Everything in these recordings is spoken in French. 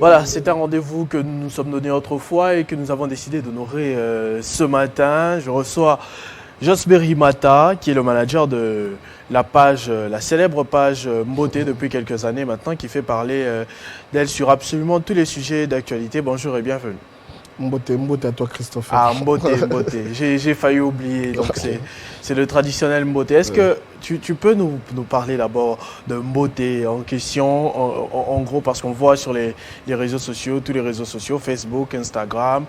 Voilà, c'est un rendez-vous que nous nous sommes donné autrefois et que nous avons décidé d'honorer ce matin. Je reçois Josberry Mata, qui est le manager de la page, la célèbre page Mbote depuis quelques années maintenant, qui fait parler d'elle sur absolument tous les sujets d'actualité. Bonjour et bienvenue. Mbote à toi, Christopher. Ah, Mbote. J'ai failli oublier. Donc, c'est le traditionnel Mbote. Est-ce que tu peux nous parler d'abord de Mbote en question, en gros, parce qu'on voit sur les réseaux sociaux, tous les réseaux sociaux, Facebook, Instagram,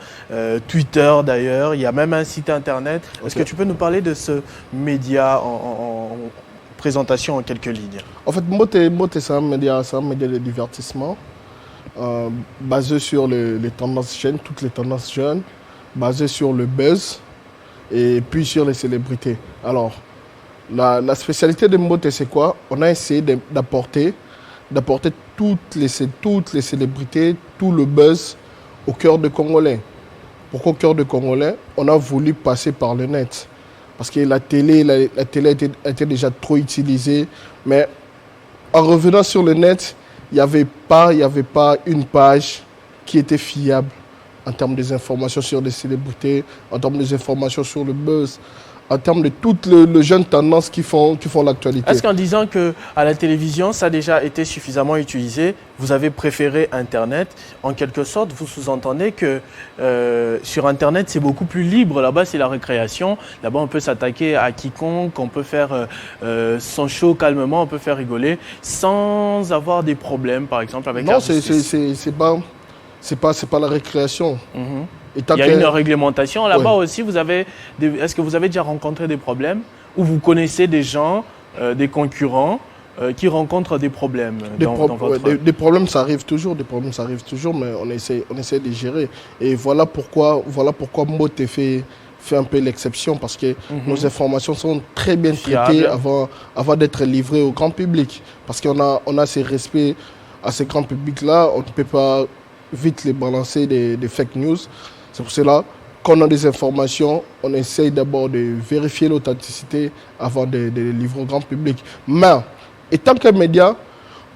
Twitter d'ailleurs, il y a même un site internet. Est-ce que tu peux nous parler de ce média en présentation en quelques lignes? En fait, Mbote c'est un média de divertissement. Basé sur les tendances jeunes, toutes les tendances jeunes, basé sur le buzz et puis sur les célébrités. Alors, la spécialité de Mbote, c'est quoi? On a essayé d'apporter toutes les célébrités, tout le buzz au cœur de Congolais. Pourquoi au cœur de Congolais? On a voulu passer par le net. Parce que la télé a été déjà trop utilisée. Mais en revenant sur le net, il n'y avait pas une page qui était fiable en termes des informations sur les célébrités, en termes des informations sur le buzz, en termes de toutes les jeunes tendances qui font l'actualité. Est-ce qu'en disant qu'à la télévision, ça a déjà été suffisamment utilisé, vous avez préféré Internet? En quelque sorte, vous sous-entendez que sur Internet, c'est beaucoup plus libre. Là-bas, c'est la récréation. Là-bas, on peut s'attaquer à quiconque, on peut faire son show calmement, on peut faire rigoler sans avoir des problèmes, par exemple, avec la justice. Non, c'est pas la récréation. Il y a une réglementation. Là-bas aussi, est-ce que vous avez déjà rencontré des problèmes ou vous connaissez des gens, des concurrents qui rencontrent des problèmes Des problèmes, ça arrive toujours. Mais on essaie de les gérer. Et voilà pourquoi Mbote fait un peu l'exception, parce que nos informations sont très bien traitées avant d'être livrées au grand public. Parce qu'on a ce respect à ce grand public-là. On ne peut pas vite les balancer des fake news. C'est pour cela qu'on a des informations, on essaye d'abord de vérifier l'authenticité avant de les livrer au grand public. Mais, étant qu'un média,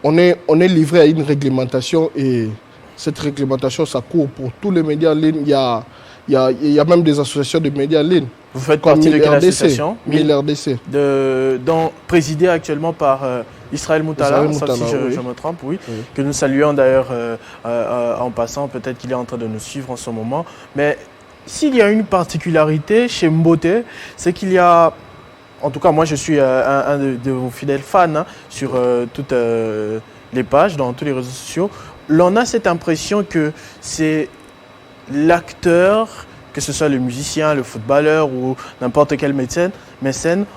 on est livré à une réglementation, et cette réglementation, ça court pour tous les médias en ligne. Il y a même des associations de médias en ligne. Vous faites partie de quelle association? MIL-RDC. Présidée actuellement par Israël Moutala, sauf si je me trompe, oui. Que nous saluons d'ailleurs en passant, peut-être qu'il est en train de nous suivre en ce moment. Mais s'il y a une particularité chez Mbote, c'est qu'il y a, en tout cas moi je suis un de vos fidèles fans sur toutes les pages, dans tous les réseaux sociaux, l'on a cette impression que c'est l'acteur, que ce soit le musicien, le footballeur ou n'importe quel mécène,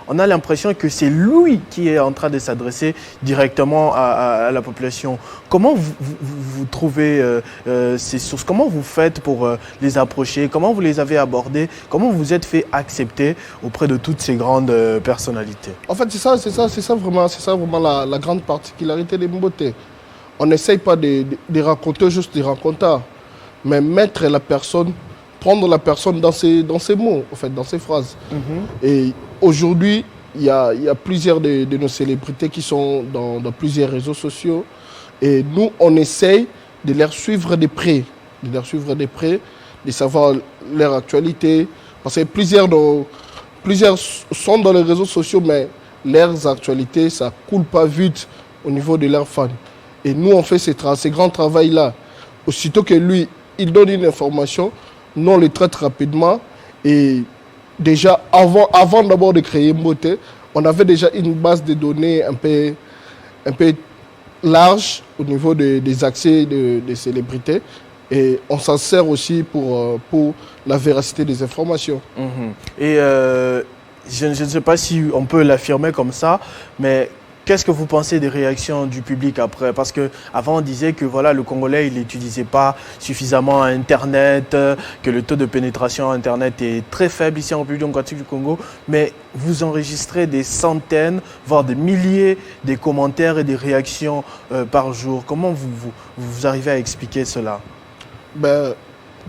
on a l'impression que c'est lui qui est en train de s'adresser directement à la population. Comment vous trouvez ces sources? Comment vous faites pour les approcher? Comment vous les avez abordées? Comment vous vous êtes fait accepter auprès de toutes ces grandes personnalités? En fait, c'est ça vraiment la grande particularité de Mbote. On n'essaye pas de raconter juste des racontars, mais mettre la personne, prendre la personne dans ses mots, en fait, dans ses phrases. Et aujourd'hui, il y a plusieurs de nos célébrités qui sont dans plusieurs réseaux sociaux. Et nous, on essaye de les suivre de près, de savoir leur actualité. Parce que plusieurs sont dans les réseaux sociaux, mais leurs actualités, ça ne coule pas vite au niveau de leurs fans. Et nous, on fait ce grand travail-là. Aussitôt que lui, il donne une information, nous, on les traite rapidement. Et déjà, avant d'abord de créer Mbote, on avait déjà une base de données un peu large au niveau des accès des célébrités. Et on s'en sert aussi pour la véracité des informations. Et je ne sais pas si on peut l'affirmer comme ça, mais qu'est-ce que vous pensez des réactions du public après? Parce qu'avant, on disait que voilà, le Congolais, il n'utilisait pas suffisamment Internet, que le taux de pénétration Internet est très faible ici en République démocratique du Congo. Mais vous enregistrez des centaines, voire des milliers de commentaires et des réactions par jour. Comment vous arrivez à expliquer cela?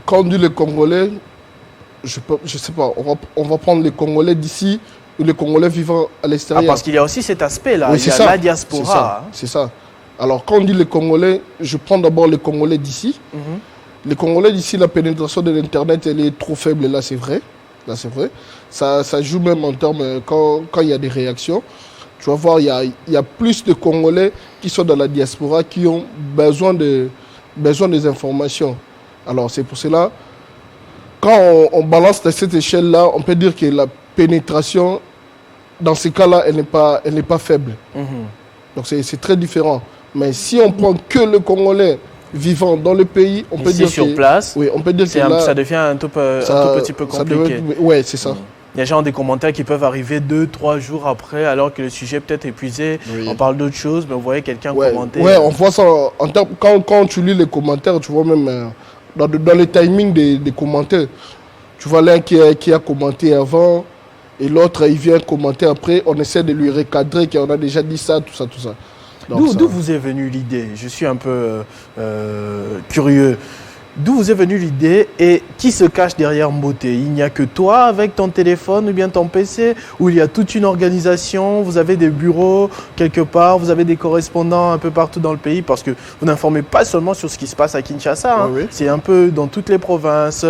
Quand on dit les Congolais, je sais pas, on va prendre les Congolais d'ici, ou les Congolais vivant à l'extérieur. Parce qu'il y a aussi cet aspect-là, oui, il y a la diaspora. C'est ça. Alors, quand on dit les Congolais, je prends d'abord les Congolais d'ici. Les Congolais d'ici, la pénétration de l'Internet, elle est trop faible. Là, c'est vrai. Là, c'est vrai. Ça joue même en termes, quand il y a des réactions. Tu vas voir, il y a plus de Congolais qui sont dans la diaspora qui ont besoin des informations. Alors, c'est pour cela, quand on balance à cette échelle-là, on peut dire que la pénétration, dans ces cas-là, elle n'est pas faible. Donc, c'est très différent. Mais si on prend que le Congolais vivant dans le pays, on peut dire sur place, oui, on peut dire que là, ça devient un tout petit peu compliqué. Oui, c'est ça. Il y a genre des commentaires qui peuvent arriver 2-3 jours après, alors que le sujet est peut-être épuisé. Oui. On parle d'autre chose, mais vous voyez quelqu'un commenter. Oui, on voit ça. Quand tu lis les commentaires, tu vois même dans le timing des commentaires, tu vois l'un qui a commenté avant et l'autre, il vient commenter après. On essaie de lui recadrer qu'on a déjà dit ça, tout ça, tout ça. D'où vous est venue l'idée? Je suis un peu curieux. D'où vous est venue l'idée et qui se cache derrière Mbote? Il n'y a que toi avec ton téléphone ou bien ton PC, ou il y a toute une organisation, vous avez des bureaux quelque part, vous avez des correspondants un peu partout dans le pays, parce que vous n'informez pas seulement sur ce qui se passe à Kinshasa, hein. Oui. C'est un peu dans toutes les provinces.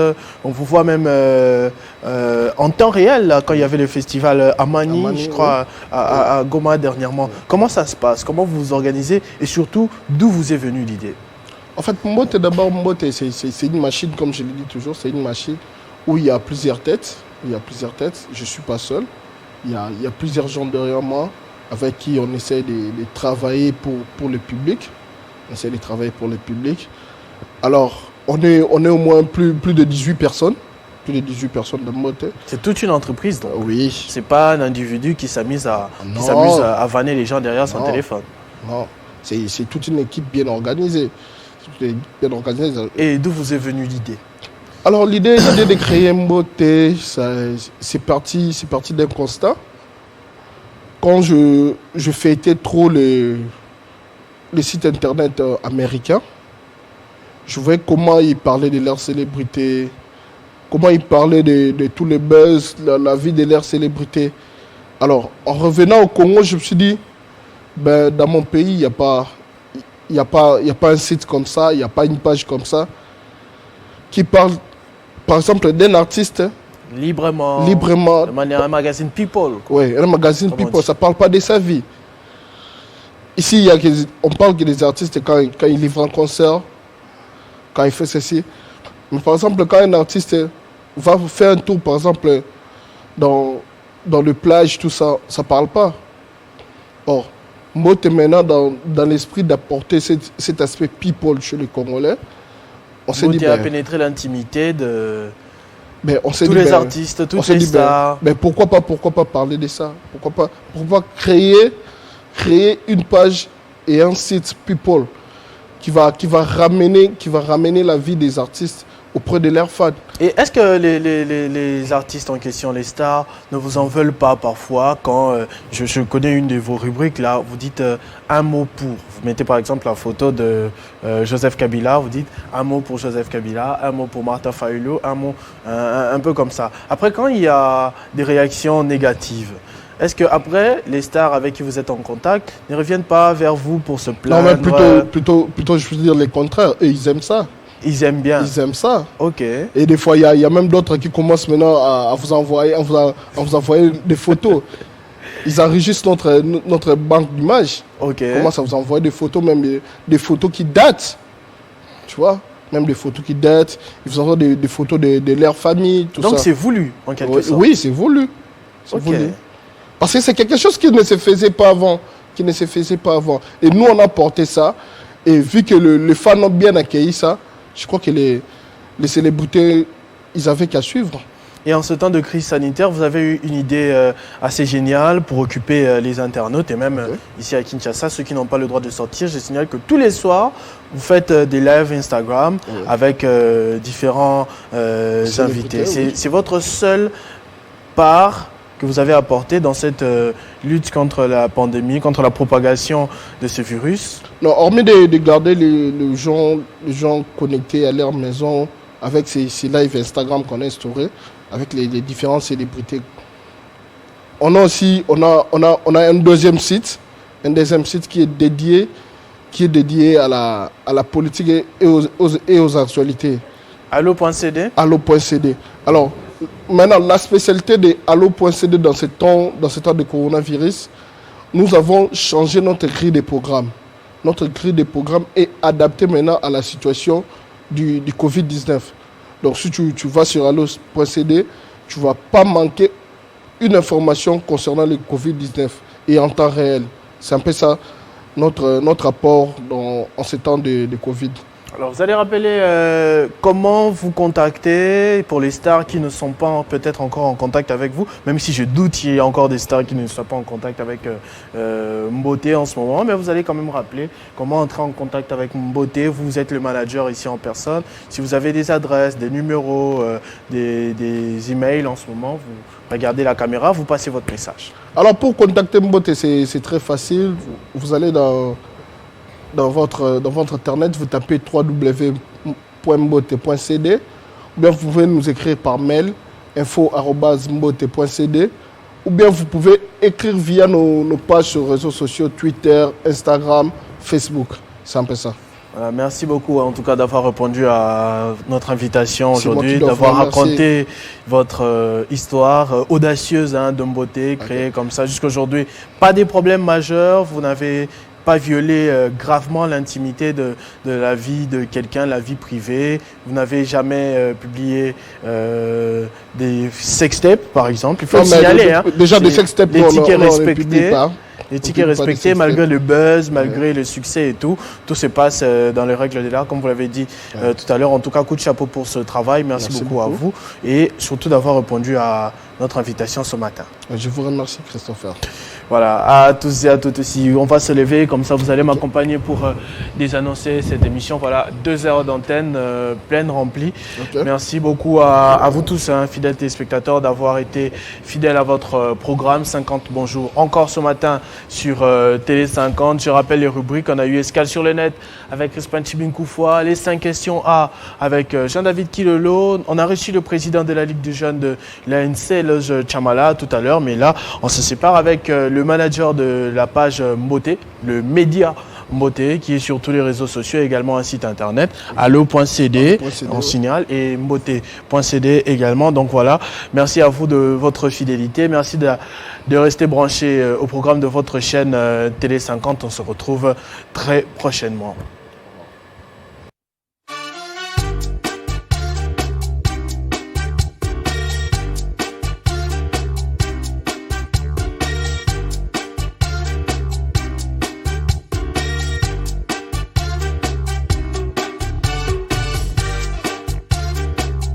On vous voit même en temps réel, là, quand il y avait le festival Amani, je crois, oui. à Goma dernièrement. Comment ça se passe? Comment vous vous organisez? Et surtout, d'où vous est venue l'idée? En fait, Mbote, d'abord, Mbote, c'est une machine, comme je le dis toujours, c'est une machine où il y a plusieurs têtes. Je ne suis pas seul. Il y a plusieurs gens derrière moi avec qui on essaie de travailler pour le public. On essaie de travailler pour le public. Alors, on est au moins plus de 18 personnes. Plus de 18 personnes dans Mbote. C'est toute une entreprise, donc. Oui. C'est pas un individu qui s'amuse à vanner les gens derrière son téléphone. Non, c'est toute une équipe bien organisée. Et d'où vous est venue l'idée? Alors l'idée de créer Mbote, c'est parti d'un constat. Quand je feuilletais trop les sites internet américains, je voyais comment ils parlaient de leurs célébrités, comment ils parlaient de tous les buzz, la vie de leurs célébrités. Alors en revenant au Congo, je me suis dit, dans mon pays, il n'y a pas un site comme ça, il n'y a pas une page comme ça qui parle, par exemple, d'un artiste librement. De manière un magazine People. Oui, un magazine People, ça ne parle pas de sa vie. Ici, on parle que des artistes quand ils livrent un concert, quand il fait ceci. Mais par exemple, quand un artiste va faire un tour, par exemple, dans le plage, tout ça, ça ne parle pas. Or, Mbote maintenant dans l'esprit d'apporter cet aspect people chez les Congolais. On s'est dit, a pénétré l'intimité de tous les artistes, toutes les stars. Pourquoi pas parler de ça? Pourquoi pas créer une page et un site people qui va ramener la vie des artistes auprès de leurs fans. Et est-ce que les artistes en question, les stars, ne vous en veulent pas parfois quand, je connais une de vos rubriques, là, vous dites un mot pour. Vous mettez par exemple la photo de Joseph Kabila, vous dites un mot pour Joseph Kabila, un mot pour Martin Fayulu, un mot, un peu comme ça. Après, quand il y a des réactions négatives, est-ce qu'après, les stars avec qui vous êtes en contact ne reviennent pas vers vous pour se plaindre? Non, mais plutôt, je veux dire le contraire. Eux, ils aiment ça. Ils aiment bien. Ils aiment ça. Ok. Et des fois, il y a même d'autres qui commencent maintenant à vous envoyer des photos. Ils enregistrent notre banque d'images. Ok. Ils commencent à vous envoyer des photos, même des photos qui datent. Tu vois? Même des photos qui datent. Ils vous envoient des photos de leur famille, tout ça. Donc c'est voulu, en quelque sorte. Oui, c'est voulu. C'est voulu. Parce que c'est quelque chose qui ne se faisait pas avant. Et nous, on a porté ça. Et vu que les fans ont bien accueilli ça, je crois que les célébrités, ils avaient qu'à suivre. Et en ce temps de crise sanitaire, vous avez eu une idée assez géniale pour occuper les internautes et même ici à Kinshasa, ceux qui n'ont pas le droit de sortir. Je signale que tous les soirs, vous faites des lives Instagram avec différents invités. C'est votre seule part que vous avez apporté dans cette lutte contre la pandémie, contre la propagation de ce virus? Non, hormis de garder les gens connectés à leur maison avec ces lives Instagram qu'on a instaurés, avec les différentes célébrités. On a aussi un deuxième site qui est dédié qui est dédié à la politique et aux actualités. Allo.cd. Allo.cd. Alors, maintenant, la spécialité de Allo.cd dans ce temps de coronavirus, nous avons changé notre grille de programme. Notre grille de programme est adaptée maintenant à la situation du Covid-19. Donc, si tu vas sur Allo.cd, tu ne vas pas manquer une information concernant le Covid-19 et en temps réel. C'est un peu ça notre apport en ces temps de Covid. Alors, vous allez rappeler comment vous contacter pour les stars qui ne sont pas peut-être encore en contact avec vous, même si je doute qu'il y ait encore des stars qui ne soient pas en contact avec Mboté en ce moment, mais vous allez quand même rappeler comment entrer en contact avec Mboté. Vous êtes le manager ici en personne. Si vous avez des adresses, des numéros, des emails en ce moment, vous regardez la caméra, vous passez votre message. Alors, pour contacter Mboté, c'est très facile. Vous allez dans votre internet, vous tapez www.mbote.cd ou bien vous pouvez nous écrire par mail info@mbote.cd ou bien vous pouvez écrire via nos pages sur les réseaux sociaux Twitter, Instagram, Facebook. C'est un peu ça. Merci beaucoup en tout cas d'avoir répondu à notre invitation aujourd'hui, d'avoir raconté votre histoire audacieuse de Mboté, créée comme ça jusqu'à aujourd'hui. Pas des problèmes majeurs, vous n'avez pas violer gravement l'intimité de la vie de quelqu'un, la vie privée. Vous n'avez jamais publié des sextapes, par exemple. Il faut le signaler. Déjà des sextapes, l'éthique est respectée. L'éthique est respectée malgré le buzz, malgré le succès et tout. Tout se passe dans les règles de l'art, comme vous l'avez dit tout à l'heure. En tout cas, coup de chapeau pour ce travail. Merci beaucoup à vous et surtout d'avoir répondu à notre invitation ce matin. Je vous remercie, Christopher. Voilà, à tous et à toutes aussi. On va se lever, comme ça vous allez m'accompagner pour désannoncer cette émission. Voilà, 2 heures d'antenne pleine, remplie. Merci beaucoup à vous tous, fidèles téléspectateurs, d'avoir été fidèles à votre programme 50 Bonjour. Encore ce matin sur Télé 50. Je rappelle les rubriques. On a eu Escale sur le net avec Crispin Chibinkoufoua, les 5 questions A avec Jean-David Kilolo. On a reçu le président de la Ligue des jeunes de l'ANC, Loge Chamala, tout à l'heure. Mais là, on se sépare avec le manager de la page Mboté, le média Mboté, qui est sur tous les réseaux sociaux, également un site internet, allo.cd, on signale, et mboté.cd également. Donc voilà, merci à vous de votre fidélité, merci de rester branché au programme de votre chaîne Télé 50. On se retrouve très prochainement.